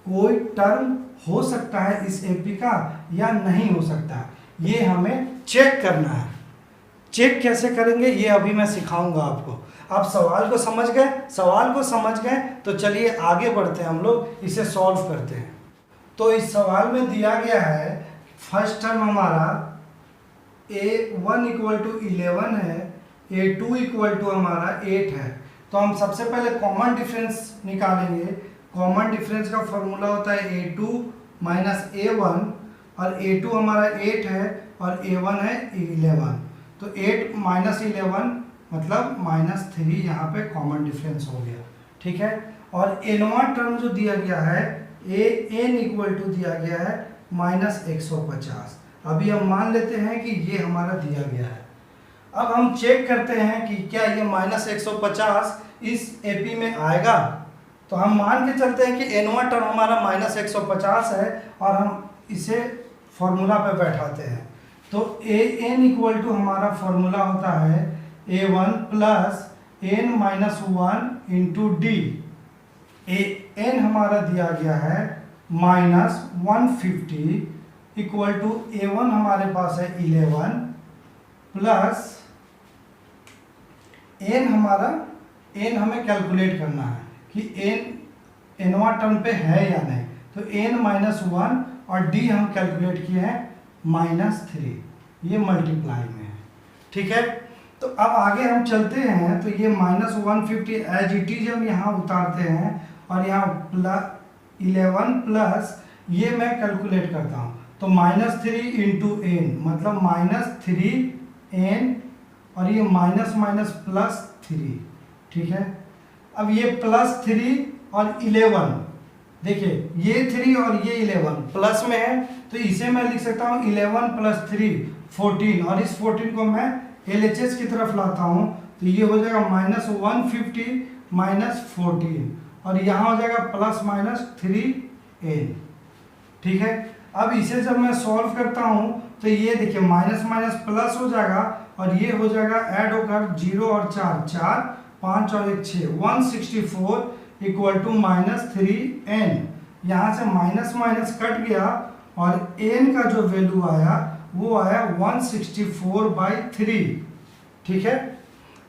कोई टर्म हो सकता है इस एपी का या नहीं हो सकता? ये हमें चेक करना है। चेक कैसे करेंगे ये अभी मैं सिखाऊंगा आपको। आप सवाल को समझ गए? सवाल को समझ गए तो चलिए आगे बढ़ते हैं, हम लोग इसे सॉल्व करते हैं। तो इस सवाल में दिया गया है फर्स्ट टर्म हमारा a1 = 11 है, a2 = हमारा 8 है। तो हम सबसे पहले कॉमन डिफरेंस निकालेंगे। कॉमन डिफरेंस का फॉर्मूला होता है a2 - a1, और a2 हमारा 8 है और a1 है 11। तो 8 - 11 मतलब -3, यहाँ पे कॉमन डिफरेंस हो गया। ठीक है, और एनवां टर्म जो दिया गया है an = दिया गया है -150। अभी हम मान लेते हैं कि ये हमारा दिया गया है। अब हम चेक करते हैं कि क्या ये -150 इस एपी में आएगा। तो हम मान के चलते हैं कि एनवां टर्म हमारा -150 है और हम इसे फॉर्मूला पे बैठाते हैं। तो an = हमारा फॉर्मूला होता है a1 + n - 1 × d। n हमारा दिया गया है -150 = a1 हमारे पास है 11 प्लस n हमें कैलकुलेट करना है कि nवां टर्म पे है या नहीं। तो n - 1 और d हम कैलकुलेट किए हैं -3, ये मल्टीप्लाई में है। ठीक है, तो अब आगे हम चलते हैं। तो ये -150 एज इट इज हम यहाँ उतारते हैं, और यहाँ 11 प्लस ये मैं कैलकुलेट करता हूँ। तो -3 × n मतलब -3n, और ये --+3। ठीक है, अब ये +3 और 11, देखिए ये 3 और ये 11 प्लस में है, तो इसे मैं लिख सकता हूँ 11 + 3 14, और इस 14 को मैं LHS की तरफ लाता हूँ। तो ये हो जाएगा -150 - 14, और यहाँ हो जाएगा +-3n। ठीक है, अब इसे जब मैं सॉल्व करता हूँ तो ये देखिए माइनस प्लस हो जाएगा, और ये हो जाएगा ऐड होकर 0 और 4, 4 5 और 1 6, 164 = -3n। यहाँ से माइनस माइनस कट गया और एन का जो वैल्यू आया वो आया 164/3। ठीक है,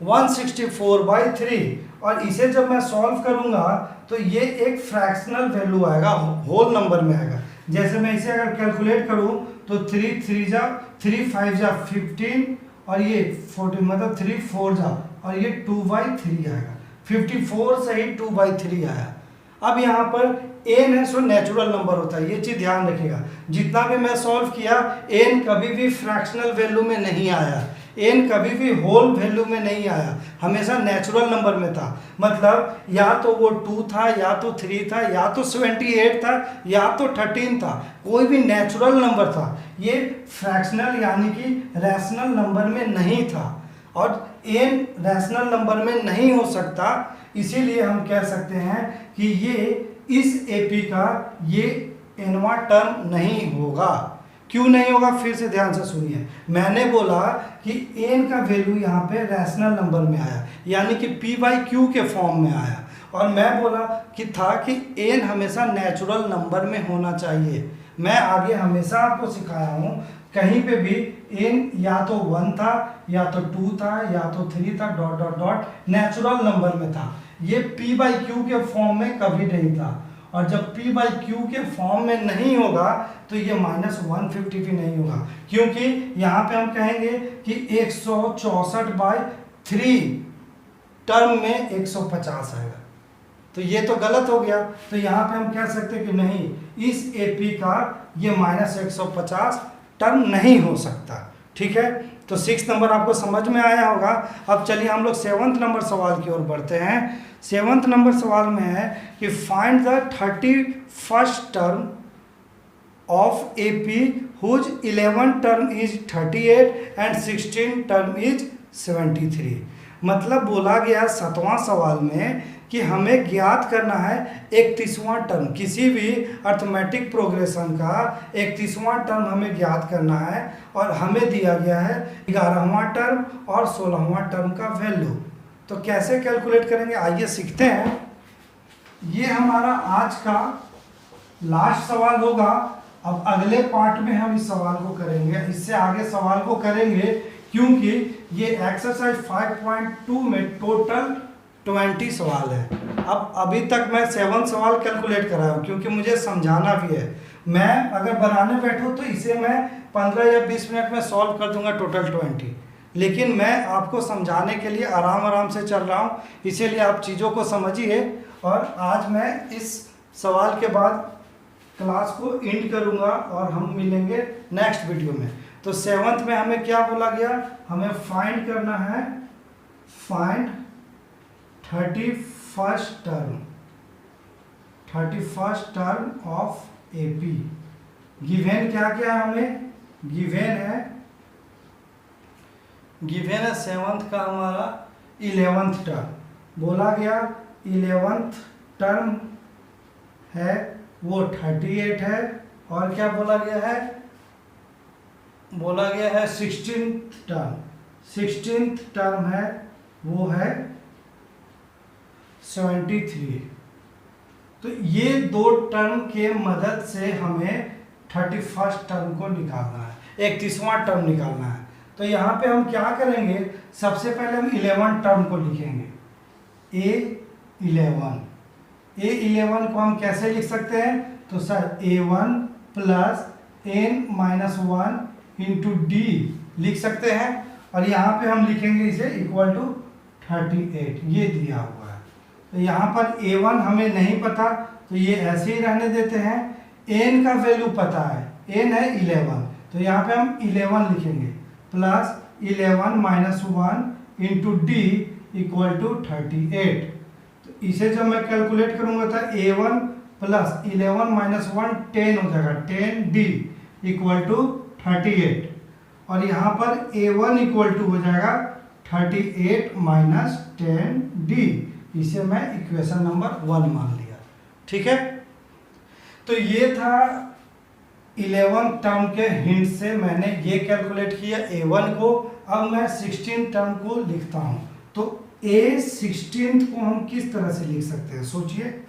164/3। और इसे जब मैं सॉल्व करूंगा तो ये एक फ्रैक्शनल वैल्यू आएगा, होल नंबर में आएगा। जैसे मैं इसे अगर कैलकुलेट करूं तो 3 3 जा 3 5 जा 15 और ये 40 मतलब 3 4 जा और ये 2/3 आएगा। 54 से ही 2/3 आया। अब यहाँ पर एन है सो नेचुरल नंबर होता है, ये चीज़ ध्यान रखिएगा। जितना भी मैं सॉल्व किया एन कभी भी फ्रैक्शनल वैल्यू में नहीं आया, एन कभी भी होल वैल्यू में नहीं आया, हमेशा नेचुरल नंबर में था। मतलब या तो वो 2 था, या तो 3 था, या तो 78 था, या तो 13 था, कोई भी नेचुरल नंबर था। ये फ्रैक्शनल यानी कि रैशनल नंबर में नहीं था और एन रैशनल नंबर में नहीं हो सकता। इसीलिए हम कह सकते हैं कि ये इस एपी का ये एनवा टर्म नहीं होगा। क्यों नहीं होगा, फिर से ध्यान से सुनिए। मैंने बोला कि एन का वैल्यू यहाँ पे रैशनल नंबर में आया, यानी कि p/q के फॉर्म में आया। और मैं बोला कि था कि एन हमेशा नेचुरल नंबर में होना चाहिए। मैं आगे हमेशा आपको सिखाया हूँ, कहीं पे भी एन या तो 1 था, या तो 2 था, या तो 3 था, dot dot dot natural number में था। ये p/q के फॉर्म में कभी नहीं था। और जब p/q के फॉर्म में नहीं होगा तो ये -150 भी नहीं होगा, क्योंकि यहाँ पे हम कहेंगे कि 164/3 टर्म में 150 आएगा, तो ये तो गलत हो गया। तो यहाँ पे हम कह सकते हैं कि नहीं, इस एपी का ये -150 टर्म नहीं हो सकता। ठीक है, तो 6 नंबर आपको समझ में आया होगा। अब चलिए हम लोग 7th नंबर सवाल की ओर बढ़ते हैं। 7th नंबर सवाल में है कि find the 31st term of AP whose 11 term is 38 and 16 term is 73। मतलब बोला गया 7वां सवाल में कि हमें ज्ञात करना है 31वां टर्म, किसी भी अर्थमेटिक प्रोग्रेशन का 31वां टर्म हमें ज्ञात करना है। और हमें दिया गया है 11वां टर्म और 16वां टर्म का वैल्यू। तो कैसे कैलकुलेट करेंगे, आइए सीखते हैं। ये हमारा आज का लास्ट सवाल होगा। अब अगले पार्ट में हम इस सवाल को करेंगे, इससे आगे सवाल को करेंगे, क्योंकि ये एक्सरसाइज 5.2 में टोटल 20 सवाल है। अब अभी तक मैं 7 सवाल कैलकुलेट कराया हूँ, क्योंकि मुझे समझाना भी है। मैं अगर बनाने बैठूँ तो इसे मैं 15 या 20 मिनट में सॉल्व कर दूंगा टोटल 20, लेकिन मैं आपको समझाने के लिए आराम आराम से चल रहा हूँ, इसीलिए आप चीज़ों को समझिए। और आज मैं इस सवाल के बाद क्लास को एंड करूँगा और हम मिलेंगे नेक्स्ट वीडियो में। तो 7th में हमें क्या बोला गया, हमें फाइंड करना है, find 31st term of AP. Given क्या क्या है हमें, गिवन है 7th का हमारा 11th टर्म। बोला गया 11th टर्म है वो 38 है, और क्या बोला गया है, बोला गया है 16th टर्म है वो है 73। तो ये दो टर्म के मदद से हमें 31st टर्म को निकालना है, 31वां टर्म निकालना है। तो यहाँ पे हम क्या करेंगे, सबसे पहले हम 11 टर्म को लिखेंगे, A11 को हम कैसे लिख सकते हैं, तो sir A1 plus n-1 into D लिख सकते हैं। और यहाँ पे हम लिखेंगे इसे इक्वल टू 38, ये दिया हुआ है। तो यहाँ पर A1 हमें नहीं पता, तो ये ऐसे ही रहने देते हैं। n का वैल्यू पता है, n है 11, तो यहाँ पे हम 11 लिखेंगे plus 11 minus 1 into d equal to 38। तो इसे जब मैं कैलकुलेट करूँगा तो A1 प्लस 11 माइनस 1 10 हो जाएगा, 10d इक्वल टू 38। और यहाँ पर A1 इक्वल टू हो जाएगा 38 माइनस 10d। इसे मैं इक्वेशन नंबर 1 मान लिया। ठीक है, तो ये था 11 टर्म के हिंट से मैंने ये कैलकुलेट किया A1 को। अब मैं 16 टर्म को लिखता हूँ। तो A16 को हम किस तरह से लिख सकते हैं, सोचिए।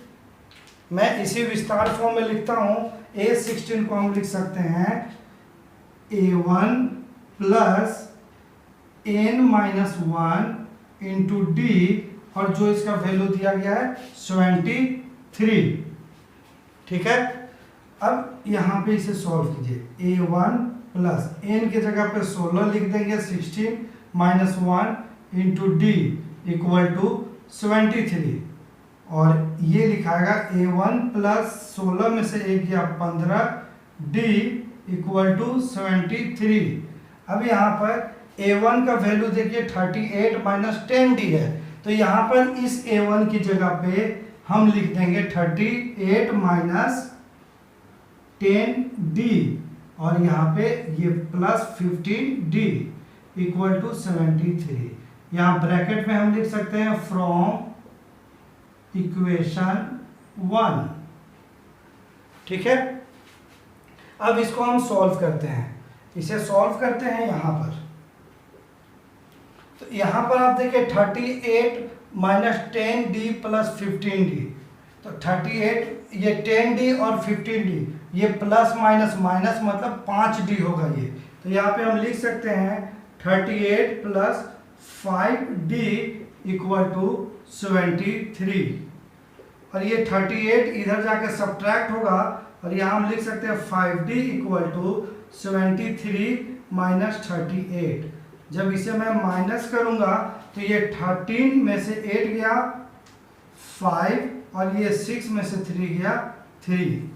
मैं इसी विस्तार फॉर्म में लिखता हूँ। A16 को हम लिख सकते हैं A1 plus n-1 into d, और जो इसका वैल्यू दिया गया है 73। ठीक है, अब यहाँ पे इसे सॉल्व कीजिए। A1 प्लस n की जगह पे 16 लिख देंगे, 16 minus 1 into d equal to 73, और ये लिखाएगा A1 प्लस 16 में से 1 गया 15, डी इक्वल टू 73। अब यहाँ पर A1 का वैल्यू देखिए 38 माइनस 10D है, तो यहाँ पर इस A1 की जगह पे हम लिख देंगे 38 माइनस 10D, और यहाँ पे ये प्लस 15D इक्वल टू 73। यहाँ ब्रैकेट में हम लिख सकते हैं फ्रॉम इक्वेशन 1। ठीक है, अब इसको हम सॉल्व करते हैं। इसे सॉल्व करते हैं यहाँ पर, तो यहाँ पर आप देखिए 38 माइनस 10D प्लस 15D, तो 38 ये 10D और 15D, ये प्लस माइनस माइनस मतलब 5D होगा ये। तो यहाँ पे हम लिख सकते हैं 38 प्लस 5D इक्वल टू 73, और ये 38 इधर जाके सब्ट्रैक्ट होगा, और यहाँ हम लिख सकते हैं 5D इक्वल टू 73 माइनस 38। जब इसे मैं माइनस करूंगा तो ये 13 में से 8 गया 5, और ये 6 में से 3 गया 3।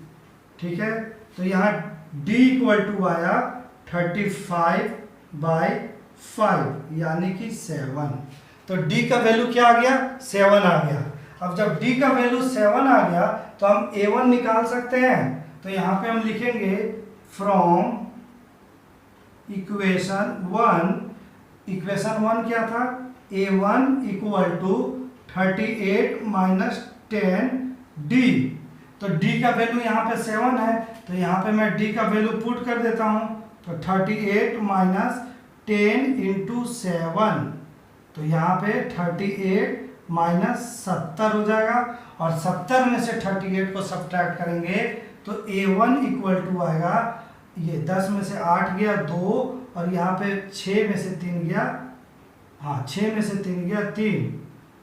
ठीक है, तो यहाँ D इक्वल टू आया 35/5 यानी कि 7। तो D का वैल्यू क्या आ गया? 7 आ गया। अब जब D का वैल्यू 7 आ गया तो हम A1 निकाल सकते हैं। तो यहाँ पे हम लिखेंगे फ्रॉम इक्वेशन 1, इक्वेशन 1 क्या था? A1 equal to 38 minus 10D। तो D का वैल्यू यहाँ पे 7 है, तो यहाँ पे मैं D का वैल्यू पुट कर देता हूँ। तो 38 माइनस 10 इंटू 7, तो यहाँ पे 38 माइनस 70 हो जाएगा, और 70 में से 38 को सब्ट्रैक्ट करेंगे तो A1 इक्वल टू आएगा, ये 10 में से 8 गया 2, और यहाँ पे 6 में से 3 गया, हाँ 6 में से 3 गया 3,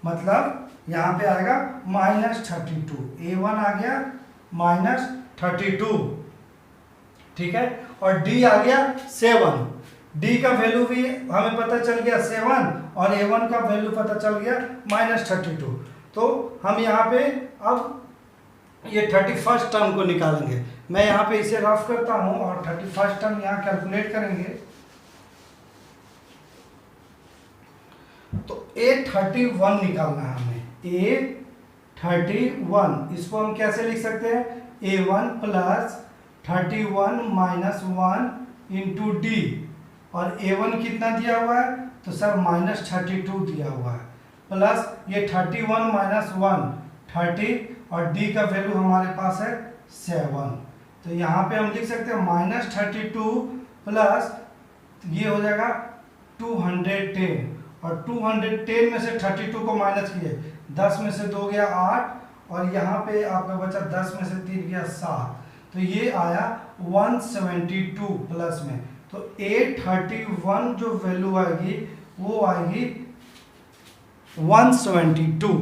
मतलब यहाँ पे आएगा -32। A1 आ गया -32। ठीक है, और D आ गया 7। D का वैल्यू भी हमें पता चल गया 7, और A1 का वैल्यू पता चल गया -32। तो हम यहाँ पे अब ये 31st टर्म को निकालेंगे। मैं यहाँ पे इसे रफ करता हूँ और 31st टर्म यहाँ कैलकुलेट करेंगे। तो A31 निकालना है हमें। A31 इसको हम कैसे लिख सकते हैं? A1 plus 31 minus 1 into D, और A1 कितना दिया हुआ है? तो सर -32 दिया हुआ है, प्लस ये 31 माइनस 1 30, और D का वैल्यू हमारे पास है 7। तो यहाँ पे हम लिख सकते हैं -32 प्लस ये हो जाएगा 210, और 210 में से 32 को माइनस किए, 10 में से 2 गया 8, और यहाँ पे आपका बचा 10 में से 3 गया 7, तो ये आया 172 प्लस में। तो A31 जो वैल्यू आएगी वो आएगी 172।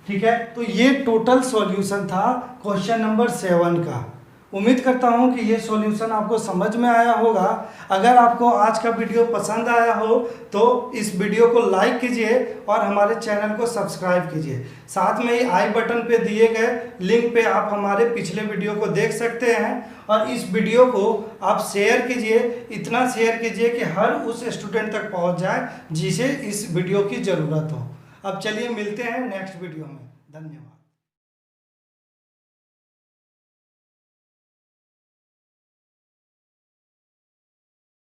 ठीक है, तो ये टोटल सॉल्यूशन था क्वेश्चन नंबर 7 का। उम्मीद करता हूं कि ये सॉल्यूशन आपको समझ में आया होगा। अगर आपको आज का वीडियो पसंद आया हो तो इस वीडियो को लाइक कीजिए और हमारे चैनल को सब्सक्राइब कीजिए। साथ में ही आई बटन पे दिए गए लिंक पे आप हमारे पिछले वीडियो को देख सकते हैं, और इस वीडियो को आप शेयर कीजिए, इतना शेयर कीजिए कि हर उस स्टूडेंट तक पहुँच जाए जिसे इस वीडियो की ज़रूरत हो। अब चलिए मिलते हैं नेक्स्ट वीडियो में। धन्यवाद।